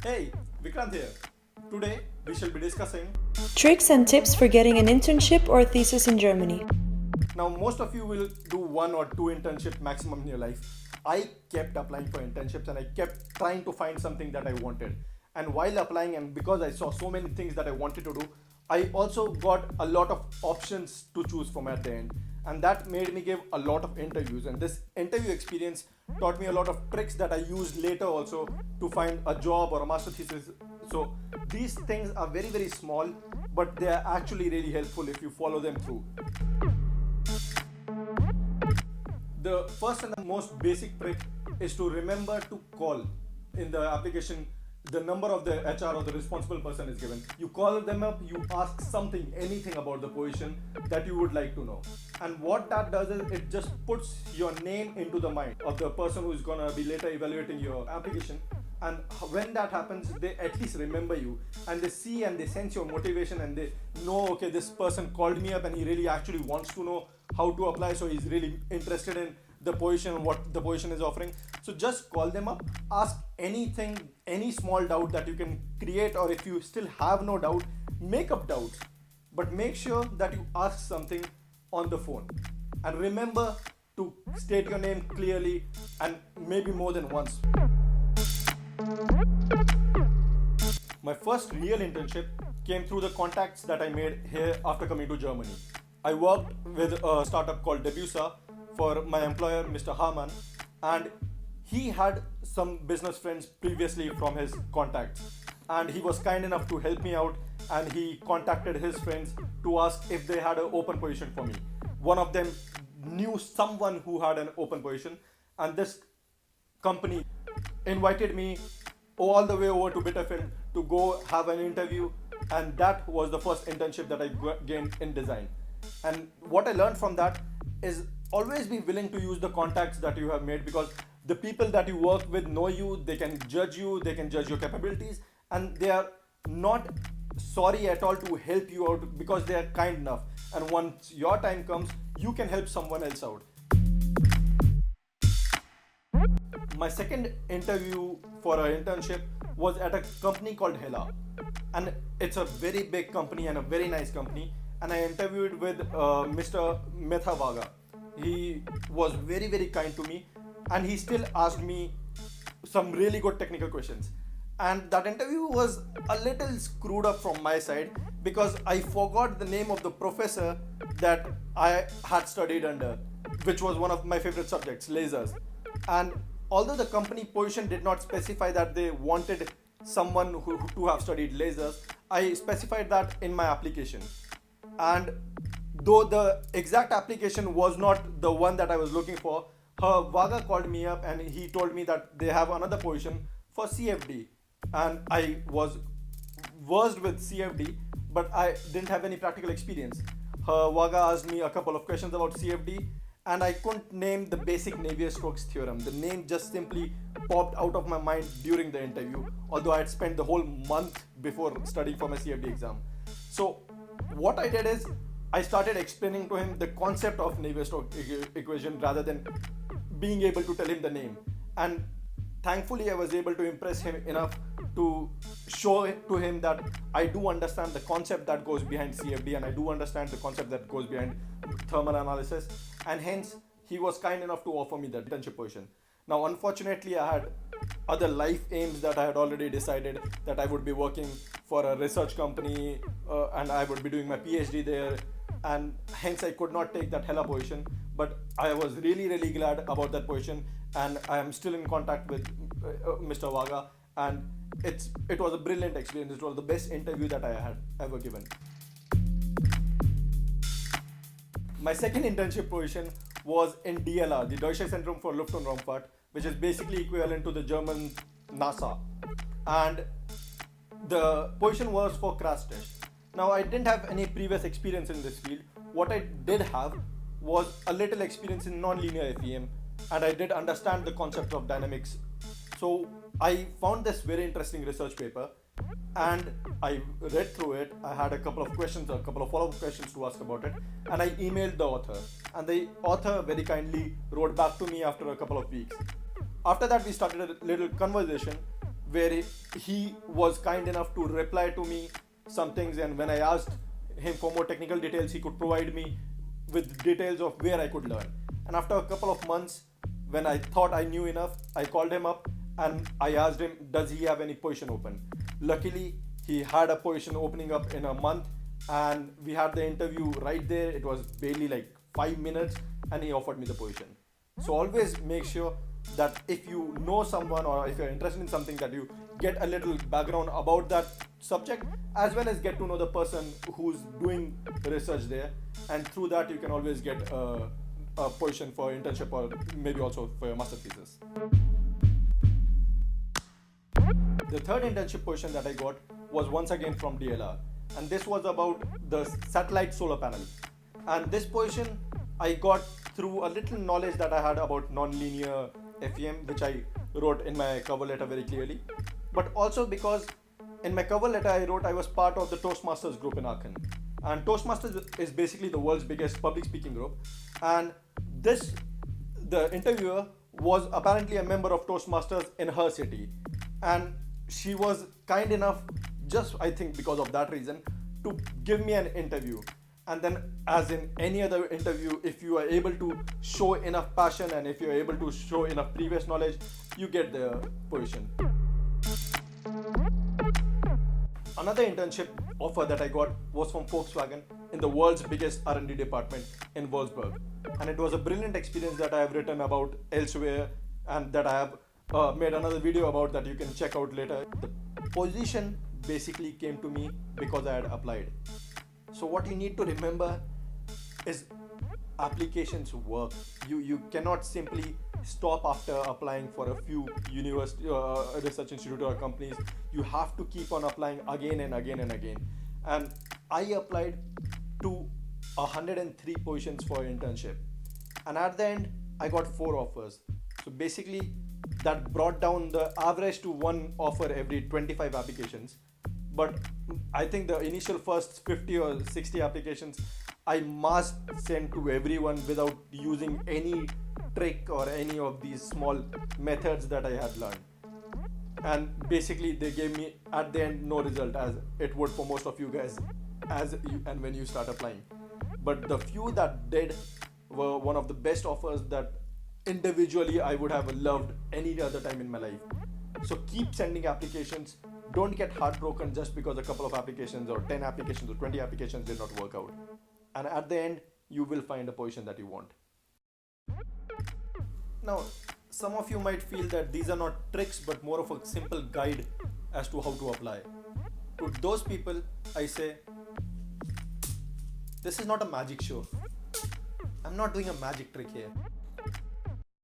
Hey, Vikrant here. Today we shall be discussing. Tricks and tips for getting an internship or thesis in Germany. Now, most of you will do one or two internship maximum in your life. I kept applying for internships and I kept trying to find something that I wanted. And while applying, and because I saw so many things that I wanted to do, I also got a lot of options to choose from at the end. And that made me give a lot of interviews. And this interview experience taught me a lot of tricks that I used later also to find a job or a master thesis. So these things are very, very small, but they are actually really helpful if you follow them through. The first and the most basic trick is to remember to call in the application. The number of the HR or the responsible person is given. You call them up, you ask something, anything about the position that you would like to know. And what that does is it just puts your name into the mind of the person who's gonna be later evaluating your application. And when that happens, they at least remember you and they see and they sense your motivation and they know, okay, this person called me up and he really actually wants to know how to apply, so he's really interested in the position and what the position is offering. So just call them up, ask anything, any small doubt that you can create, or if you still have no doubt, make up doubts, but make sure that you ask something on the phone. And remember to state your name clearly and maybe more than once. My first real internship came through the contacts that I made here after coming to Germany. I worked with a startup called Debusa for my employer, Mr. Haman, and he had some business friends previously from his contacts. And he was kind enough to help me out, and he contacted his friends to ask if they had an open position for me. One of them knew someone who had an open position, and this company invited me all the way over to Bitterfield to go have an interview, and that was the first internship that I gained in design. And what I learned from that is always be willing to use the contacts that you have made, because the people that you work with know you, they can judge you, they can judge your capabilities, and they are not sorry at all to help you out because they are kind enough. And once your time comes, you can help someone else out. My second interview for an internship was at a company called Hela, and it's a very big company and a very nice company. And I interviewed with Mr. Methavaga. He was very, very kind to me, and he still asked me some really good technical questions. And that interview was a little screwed up from my side because I forgot the name of the professor that I had studied under, which was one of my favorite subjects, lasers. And although the company position did not specify that they wanted someone to have studied lasers, I specified that in my application. And though the exact application was not the one that I was looking for, her Vaga called me up and he told me that they have another position for CFD. And I was versed with CFD, but I didn't have any practical experience. Her Vaga asked me a couple of questions about CFD, and I couldn't name the basic Navier-Stokes theorem. The name just simply popped out of my mind during the interview, although I had spent the whole month before studying for my CFD exam. So what I did is I started explaining to him the concept of Navier-Stokes equation rather than being able to tell him the name. And thankfully I was able to impress him enough to show to him that I do understand the concept that goes behind CFD, and I do understand the concept that goes behind thermal analysis, and hence he was kind enough to offer me the internship position. Now unfortunately I had other life aims that I had already decided, that I would be working for a research company and I would be doing my PhD there, and hence I could not take that Hela position. But I was really, really glad about that position, and I am still in contact with Mr. Vaga, and it was a brilliant experience. It was the best interview that I had ever given. My second internship position was in DLR, the Deutsche Zentrum für Luft- und Raumfahrt, which is basically equivalent to the German NASA. And the position was for crash test. Now I didn't have any previous experience in this field. What I did have was a little experience in non-linear FEM, and I did understand the concept of dynamics. So I found this very interesting research paper, and I read through it. I had a couple of questions, a couple of follow-up questions to ask about it, and I emailed the author, and the author very kindly wrote back to me after a couple of weeks. After that, we started a little conversation where he was kind enough to reply to me some things, and when I asked him for more technical details, he could provide me with details of where I could learn. And after a couple of months, when I thought I knew enough, I called him up and I asked him, does he have any position open? Luckily, he had a position opening up in a month, and we had the interview right there. It was barely like 5 minutes, and he offered me the position. So always make sure that if you know someone or if you're interested in something, that you get a little background about that subject, as well as get to know the person who's doing research there, and through that you can always get a position for internship or maybe also for your master thesis. The third internship position that I got was once again from DLR, and this was about the satellite solar panel. And this position I got through a little knowledge that I had about nonlinear FEM, which I wrote in my cover letter very clearly, but also because in my cover letter I wrote I was part of the Toastmasters group in Aachen. And Toastmasters is basically the world's biggest public speaking group, and the interviewer was apparently a member of Toastmasters in her city, and she was kind enough, just I think because of that reason, to give me an interview. And then, as in any other interview, if you are able to show enough passion and if you are able to show enough previous knowledge, you get the position. Another internship offer that I got was from Volkswagen in the world's biggest R&D department in Wolfsburg, and it was a brilliant experience that I have written about elsewhere and that I have made another video about that you can check out later. The position basically came to me because I had applied. So what you need to remember is applications work. You cannot simply stop after applying for a few university research institute or companies. You have to keep on applying again and again and again. And I applied to 103 positions for internship, and at the end I got 4 offers. So basically that brought down the average to 1 offer every 25 applications. But I think the initial first 50 or 60 applications I must send to everyone without using any trick or any of these small methods that I had learned. And basically they gave me at the end no result, as it would for most of you guys and when you start applying. But the few that did were one of the best offers that individually I would have loved any other time in my life. So keep sending applications. Don't get heartbroken just because a couple of applications or 10 applications or 20 applications did not work out. And at the end, you will find a position that you want. Now, some of you might feel that these are not tricks but more of a simple guide as to how to apply. To those people, I say, this is not a magic show. I'm not doing a magic trick here.